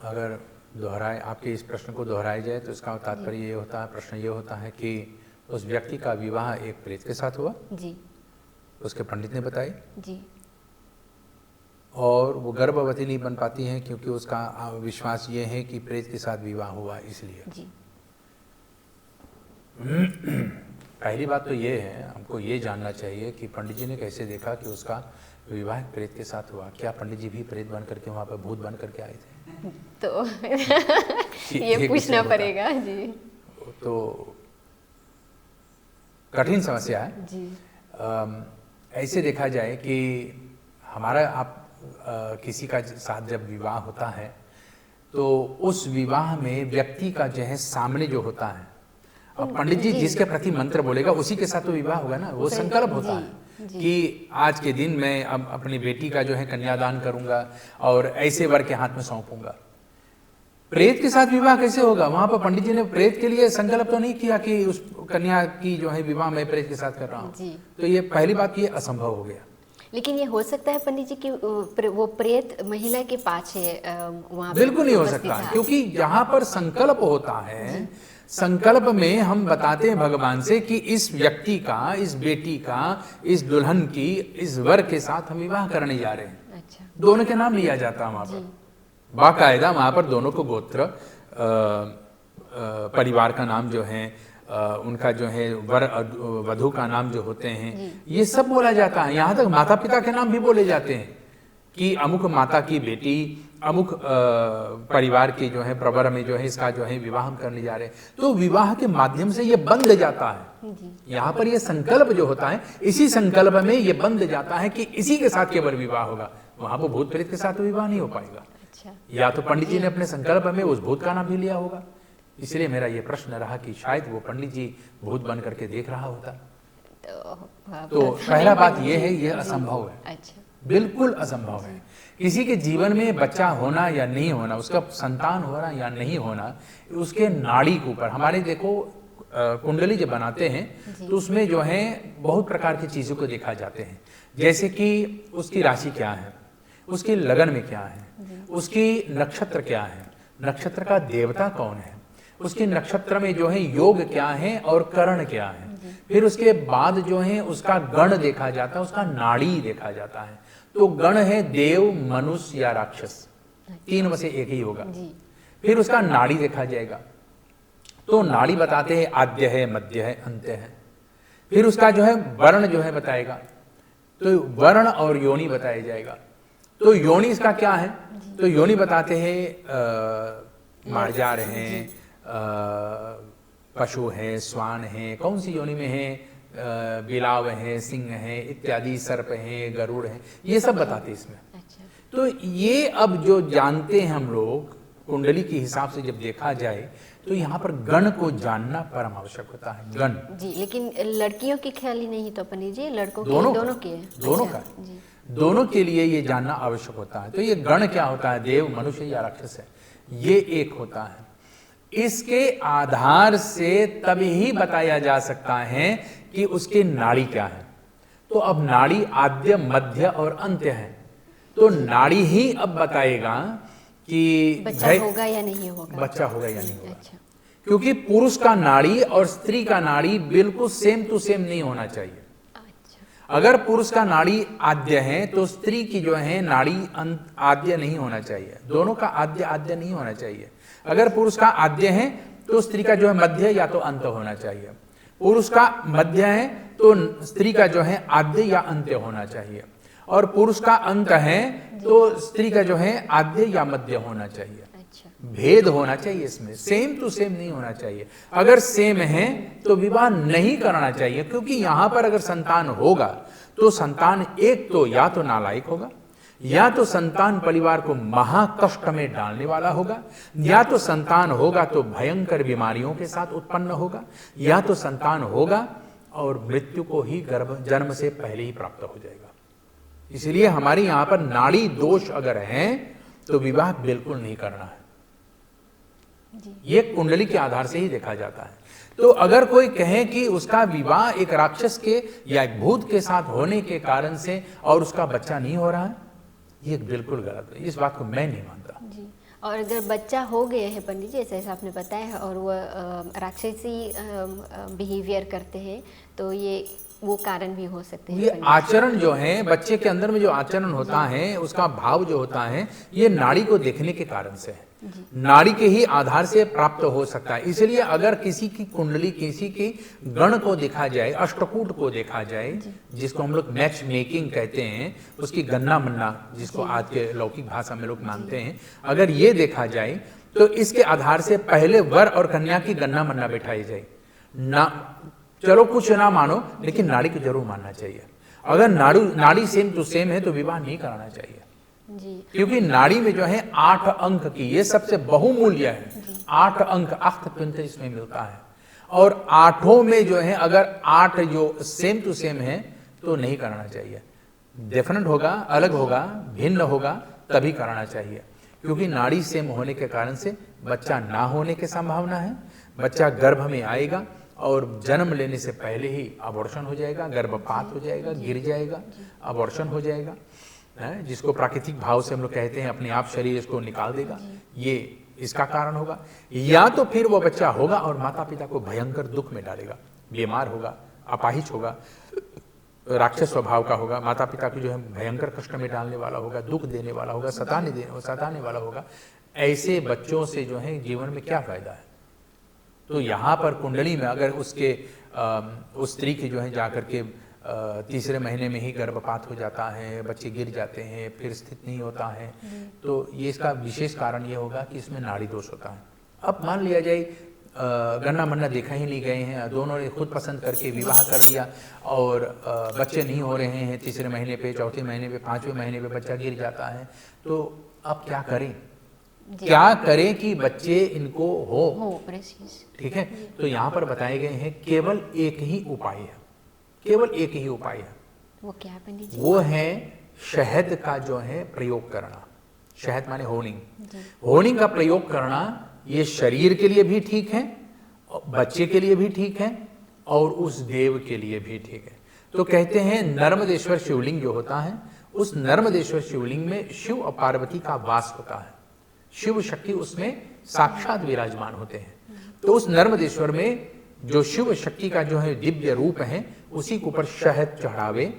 अगर आपके इस प्रश्न को दोहराया जाए तो इसका तात्पर्य ये होता है, प्रश्न ये होता है कि उस व्यक्ति का विवाह एक प्रेत के साथ हुआ जी, उसके पंडित ने बताई जी, और वो गर्भवती नहीं बन पाती हैं क्योंकि उसका विश्वास ये है कि प्रेत के साथ विवाह हुआ इसलिए। जी, पहली बात तो ये है, हमको ये जानना चाहिए कि पंडित जी ने कैसे देखा कि उसका विवाह प्रेत के साथ हुआ। क्या पंडित जी भी प्रेत बन करके वहाँ पर भूत बन करके आए थे? तो ये पूछना पड़ेगा जी। तो कठिन समस्या है जी। ऐसे देखा जाए कि हमारा किसी का साथ जब विवाह होता है तो उस विवाह में व्यक्ति का जो है सामने जो होता है, अब पंडित जी जिसके प्रति मंत्र बोलेगा उसी के साथ तो विवाह होगा ना, वो संकल्प होता है कि आज के दिन मैं अब अपनी बेटी का जो है कन्यादान करूंगा और ऐसे वर के हाथ में सौंपूंगा। प्रेत के साथ विवाह कैसे होगा? वहां पर पंडित जी ने प्रेत के लिए संकल्प तो नहीं किया कि उस कन्या की जो है विवाह मैं प्रेत के साथ कर रहा हूँ। तो ये पहली बात, ये असंभव हो गया। लेकिन ये हो सकता है पंडित जी कि वो प्रेत महिला के पाछे वहाँ बिल्कुल नहीं हो सकता, क्योंकि यहाँ पर संकल्प होता है। संकल्प में हम बताते हैं भगवान से कि इस व्यक्ति का, इस बेटी का, इस दुल्हन की, इस वर के साथ हम विवाह करने जा रहे हैं। अच्छा। दोनों के नाम लिया जाता है वहां पर, बाकायदा वहां पर दोनों को गोत्र, परिवार का नाम जो है, उनका जो है वर वधू का नाम जो होते हैं, ये सब बोला जाता है। यहाँ तक माता पिता के नाम भी बोले जाते हैं कि अमुक माता की बेटी, अमुक परिवार के जो है प्रवर में जो है इसका जो है विवाह हम करने जा रहे हैं। तो विवाह के माध्यम से ये बंध जाता है। यहाँ पर ये संकल्प जो होता है, इसी संकल्प में ये बंध जाता है कि इसी के साथ केवल विवाह होगा। वहां पर भूत प्रेत के साथ तो विवाह नहीं हो पाएगा। अच्छा। या तो पंडित जी ने अपने संकल्प में उस भूत का नाम भी लिया होगा। इसलिए मेरा ये प्रश्न रहा कि शायद वो पंडित जी भूत बन करके देख रहा होता। तो पहला बात ये है, ये असंभव है। अच्छा। बिल्कुल असंभव है। किसी के जीवन में बच्चा होना या नहीं होना, उसका संतान होना या नहीं होना, उसके नाड़ी के ऊपर, हमारे देखो कुंडली जब बनाते हैं तो उसमें जो है बहुत प्रकार की चीजों को देखा जाते हैं। जैसे कि उसकी राशि क्या है, उसकी लगन में क्या है, उसकी नक्षत्र क्या है, नक्षत्र का देवता कौन है, उसके नक्षत्र में जो है योग क्या है और करण क्या है। फिर उसके बाद जो है उसका गण देखा जाता है, उसका नाड़ी देखा जाता है। तो गण है देव, मनुष्य या राक्षस, तीन में से एक ही होगा। फिर उसका नाड़ी देखा जाएगा। तो नाड़ी बताते हैं आद्य है, मध्य है, अंत्य है। फिर उसका जो है वर्ण जो है बताएगा, तो वर्ण और योनि बताया जाएगा। तो योनि इसका क्या है, तो योनि बताते हैं मार्जार हैं, पशु है, श्वान है, कौन सी योनि में है, बिलाव है, सिंह है इत्यादि, सर्प है, गरुड़ है, ये सब बताते इसमें। अच्छा। तो ये अब जो जानते हैं हम लोग कुंडली के हिसाब से जब देखा जाए तो यहाँ पर गण को जानना परम आवश्यक होता है। गण जी, लेकिन लड़कियों की ख्याल ही नहीं तो पंडित जी, लड़कों के दोनों के दोनों का दोनों के लिए ये जानना आवश्यक होता है। तो ये गण क्या होता है, देव, मनुष्य या राक्षस है, ये एक होता है। इसके आधार से तभी बताया जा सकता है कि उसकी नाड़ी क्या है। तो अब नाड़ी आद्य, मध्य और अंत्य है। तो नाड़ी ही अब बताएगा कि बच्चा होगा या नहीं होगा, बच्चा होगा या नहीं होगा। अच्छा। क्योंकि पुरुष का नाड़ी और स्त्री का नाड़ी बिल्कुल सेम टू सेम नहीं होना चाहिए। अच्छा। अगर पुरुष का नाड़ी आद्य है तो स्त्री की जो है नाड़ी आद्य नहीं होना चाहिए। दोनों का आद्य आद्य नहीं होना चाहिए। अगर पुरुष का आद्य है तो स्त्री का जो है मध्य या तो अंत होना चाहिए। पुरुष का मध्य है तो स्त्री का जो है आद्य या अंत्य होना चाहिए। और पुरुष का अंत है तो स्त्री का जो है आद्य या मध्य होना चाहिए। अच्छा। भेद होना चाहिए इसमें, सेम टू सेम नहीं होना चाहिए। अगर सेम है तो विवाह नहीं करना चाहिए, क्योंकि यहां पर अगर संतान होगा तो संतान एक तो या तो नालायक होगा, या तो संतान परिवार को महाकष्ट में डालने वाला होगा, या तो संतान होगा तो भयंकर बीमारियों के साथ उत्पन्न होगा, या तो संतान होगा और मृत्यु को ही गर्भ जन्म से पहले ही प्राप्त हो जाएगा। इसलिए हमारे यहां पर नाड़ी दोष अगर है तो विवाह बिल्कुल नहीं करना है। ये कुंडली के आधार से ही देखा जाता है। तो अगर कोई कहे कि उसका विवाह एक राक्षस के या एक भूत के साथ होने के कारण से और उसका बच्चा नहीं हो रहा है, ये बिल्कुल गलत है, इस बात को मैं नहीं मानता जी। और अगर बच्चा हो गए हैं पंडित जी, जैसे आपने बताया, और वो राक्षसी बिहेवियर करते हैं, तो ये वो कारण भी हो सकते हैं। ये आचरण जो है बच्चे के अंदर में जो आचरण होता है, उसका भाव जो होता है, ये नाड़ी को देखने के कारण से है, नाड़ी के ही आधार से प्राप्त हो सकता है। इसलिए अगर किसी की कुंडली, किसी की गण को देखा जाए, अष्टकूट को देखा जाए, जिसको हम लोग मैच मेकिंग कहते हैं, उसकी गन्ना मन्ना जिसको आज के लौकिक भाषा में लोग मानते हैं, अगर ये देखा जाए तो इसके आधार से पहले वर और कन्या की गन्ना मन्ना बैठाई जाए ना। चलो कुछ ना मानो, लेकिन नाड़ी को जरूर मानना चाहिए। अगर नाड़ी सेम टू सेम है तो विवाह नहीं कराना चाहिए जी। क्योंकि नाड़ी में जो है 8 अंक की, ये सबसे बहुमूल्य है। 8 अंक 8 पिंत इसमें मिलता है, और 8 में जो है अगर 8 जो सेम टू सेम है तो नहीं कराना चाहिए। डिफरेंट होगा, अलग होगा, भिन्न होगा, तभी कराना चाहिए। क्योंकि नाड़ी सेम होने के कारण से बच्चा ना होने की संभावना है, बच्चा गर्भ में आएगा और जन्म लेने से पहले ही अबॉर्शन हो जाएगा, गर्भपात हो जाएगा, गिर जाएगा, अबॉर्शन हो जाएगा, है, जिसको प्राकृतिक भाव से हम लोग कहते हैं अपने आप शरीर इसको निकाल देगा। ये इसका कारण होगा। या तो फिर वो बच्चा होगा और माता पिता को भयंकर दुख में डालेगा, बीमार होगा, अपाहिज होगा, राक्षस स्वभाव का होगा, माता पिता को जो है भयंकर कष्ट में डालने वाला होगा, दुख देने वाला होगा, सताने वाला होगा। ऐसे बच्चों से जो है जीवन में क्या फायदा है। तो यहाँ पर कुंडली में अगर उसके उस स्त्री की जो है जाकर के तीसरे महीने में ही गर्भपात हो जाता है, बच्चे गिर जाते हैं, फिर स्थित नहीं होता है, तो ये इसका विशेष कारण ये होगा कि इसमें नाड़ी दोष होता है। अब मान लिया जाए गन्ना मन्ना देखा ही नहीं गए हैं, दोनों ने खुद पसंद करके विवाह कर दिया और बच्चे नहीं हो रहे हैं, तीसरे महीने पे, चौथे महीने पे, 5वें महीने पे बच्चा गिर जाता है, तो अब क्या करें? क्या करें कि बच्चे इनको हो। ठीक है, तो यहाँ पर बताए गए हैं केवल एक ही उपाय है, केवल एक ही उपाय है। वो क्या पंडित जी? वो है शहद का जो है प्रयोग करना। शहद माने होनिंग, होनिंग का प्रयोग करना। ये शरीर के लिए भी ठीक है, बच्चे के लिए भी ठीक है, और उस देव के लिए भी ठीक है। तो कहते हैं नर्मदेश्वर शिवलिंग जो होता है, उस नर्मदेश्वर शिवलिंग में शिव और पार्वती का वास होता है, शिव शक्ति उसमें साक्षात विराजमान होते हैं। तो उस नर्मदेश्वर में जो शिव शक्ति का जो है दिव्य रूप है, उसी के ऊपर शहद चढ़ावे,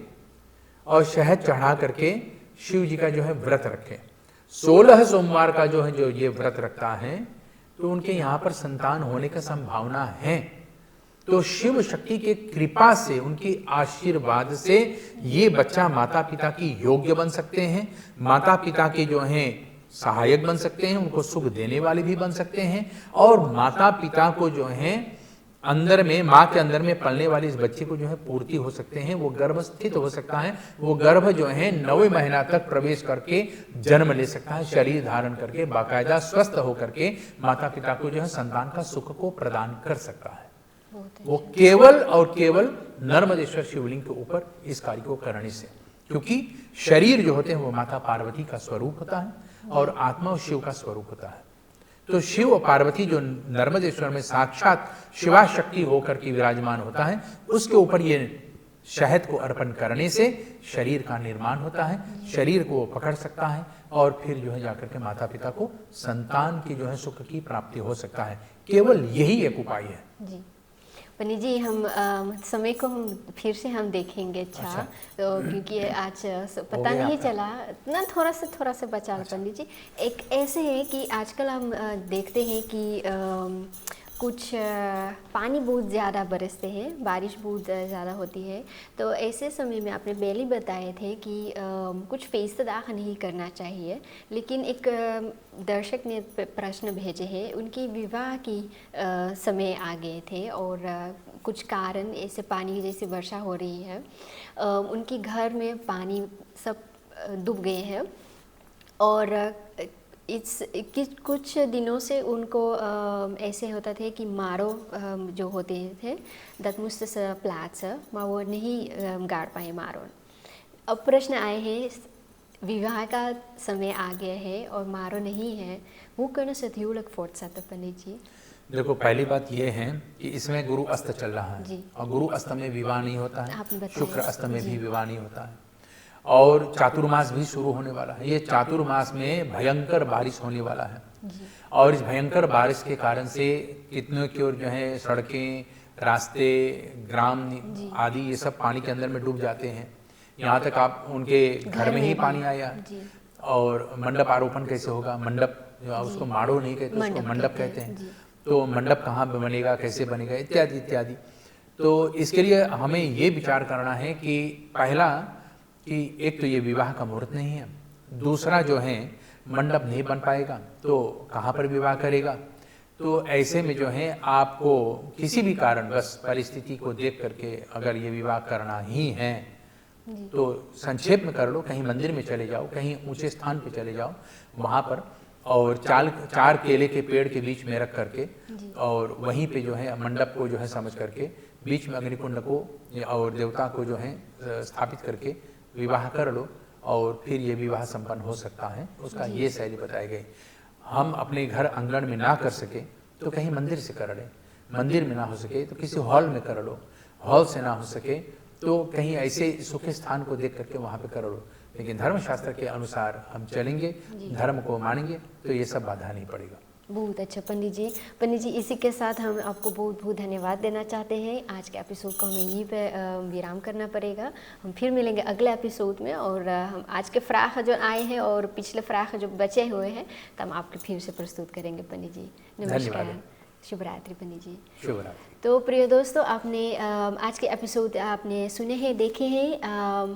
और शहद चढ़ा करके शिव जी का जो है व्रत रखे। 16 सोमवार का जो है जो ये व्रत रखता है, तो उनके यहाँ पर संतान होने की संभावना है। तो शिव शक्ति के कृपा से, उनकी आशीर्वाद से ये बच्चा माता पिता की योग्य बन सकते हैं, माता पिता के जो हैं सहायक बन सकते हैं, उनको सुख देने वाले भी बन सकते हैं, और माता पिता को जो है अंदर में, माँ के अंदर में पलने वाले इस बच्चे को जो है पूर्ति हो सकते हैं, वो गर्भ स्थित हो सकता है, वो गर्भ जो है 9वें महीना तक प्रवेश करके जन्म ले सकता है, शरीर धारण करके बाकायदा स्वस्थ होकर के माता पिता को जो है संतान का सुख को प्रदान कर सकता है। वो केवल और केवल नर्मदेश्वर शिवलिंग के ऊपर इस कार्य को करने से, क्योंकि शरीर जो होते हैं वो माता पार्वती का स्वरूप होता है और आत्मा शिव का स्वरूप होता है। तो शिव और पार्वती जो नर्मदेश्वर में साक्षात शिवा शक्ति होकर के विराजमान होता है, उसके ऊपर ये शहद को अर्पण करने से शरीर का निर्माण होता है, शरीर को वो पकड़ सकता है, और फिर जो है जाकर के माता पिता को संतान की जो है सुख की प्राप्ति हो सकता है। केवल यही एक उपाय है। जी पंडित जी, हम समय को हम फिर से हम देखेंगे। अच्छा। तो क्योंकि आज पता नहीं चला ना, थोड़ा सा बचा। अच्छा। पंडित जी, एक ऐसे है कि आजकल हम देखते हैं कि कुछ पानी बहुत ज़्यादा बरसते हैं, बारिश बहुत ज़्यादा होती है, तो ऐसे समय में आपने पहले बताए थे कि कुछ फेस दाग नहीं करना चाहिए, लेकिन एक दर्शक ने प्रश्न भेजे हैं, उनकी विवाह की समय आ गए थे और कुछ कारण ऐसे पानी जैसे वर्षा हो रही है, उनके घर में पानी सब डूब गए हैं, और कुछ दिनों से उनको ऐसे होता था कि मारो जो होते थे दत्मुस्त प्लाट्स वो नहीं गाड़ पाए मारो। अब प्रश्न आए हैं, विवाह का समय आ गया है और मारो नहीं है, वो करने से ध्यूलक फोर्ट सा पंडित जी। देखो, पहली बात ये है कि इसमें गुरु अस्त चल रहा है, और गुरु अस्त में विवाह नहीं होता है, शुक्र अस्त में भी विवाह नहीं होता है। और चातुर्मास भी शुरू होने वाला है। ये चातुर्मास में भयंकर बारिश होने वाला है और इस भयंकर बारिश के कारण से कितनों की ओर जो है सड़कें, रास्ते, ग्राम आदि ये सब पानी के अंदर में डूब जाते हैं। यहाँ तक आप उनके घर में ही पानी आया। और मंडप आरोपण कैसे होगा? मंडप जो उसको माड़ो नहीं कहते, उसको मंडप कहते हैं। तो मंडप कहाँ बनेगा, कैसे बनेगा, इत्यादि इत्यादि। तो इसके लिए हमें ये विचार करना है कि पहला कि एक तो ये विवाह का मुहूर्त नहीं है, दूसरा जो है मंडप नहीं बन पाएगा तो कहाँ पर विवाह करेगा। तो ऐसे में जो है आपको किसी भी कारण बस परिस्थिति को देख करके अगर ये विवाह करना ही है तो संक्षेप में कर लो, कहीं मंदिर में चले जाओ, कहीं ऊंचे स्थान पे चले जाओ वहाँ पर, और चार केले के पेड़ के बीच में रख करके और वहीं पे जो है मंडप को जो है समझ करके बीच में अग्निकुंड को और देवता को जो है स्थापित करके विवाह कर लो और फिर ये विवाह संपन्न हो सकता है। उसका ये शैली बताई गई। हम अपने घर आंगन में ना कर सके तो कहीं मंदिर से कर लें, मंदिर में ना हो सके तो किसी हॉल में कर लो, हॉल से ना हो सके तो कहीं ऐसे सुखे स्थान को देख करके वहाँ पे कर लो। लेकिन धर्मशास्त्र के अनुसार हम चलेंगे, धर्म को मानेंगे तो ये सब बाधा नहीं पड़ेगा। बहुत अच्छा पंडित जी। पंडित जी, इसी के साथ हम आपको बहुत बहुत धन्यवाद देना चाहते हैं। आज के एपिसोड को हमें यहीं पे विराम करना पड़ेगा। हम फिर मिलेंगे अगले एपिसोड में और हम आज के फ्राख जो आए हैं और पिछले फ्राख जो बचे हुए हैं तो हम आपके फिर से प्रस्तुत करेंगे। पंडित जी नमस्कार, शुभ रात्रि। पंडित जी शुभ रात्रि। तो प्रिय दोस्तों, आपने आज के एपिसोड आपने सुने हैं, देखे हैं,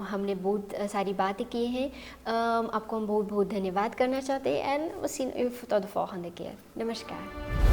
हमने बहुत सारी बातें की हैं। आपको हम बहुत बहुत धन्यवाद करना चाहते हैं and we see you for the volgende keer। नमस्कार।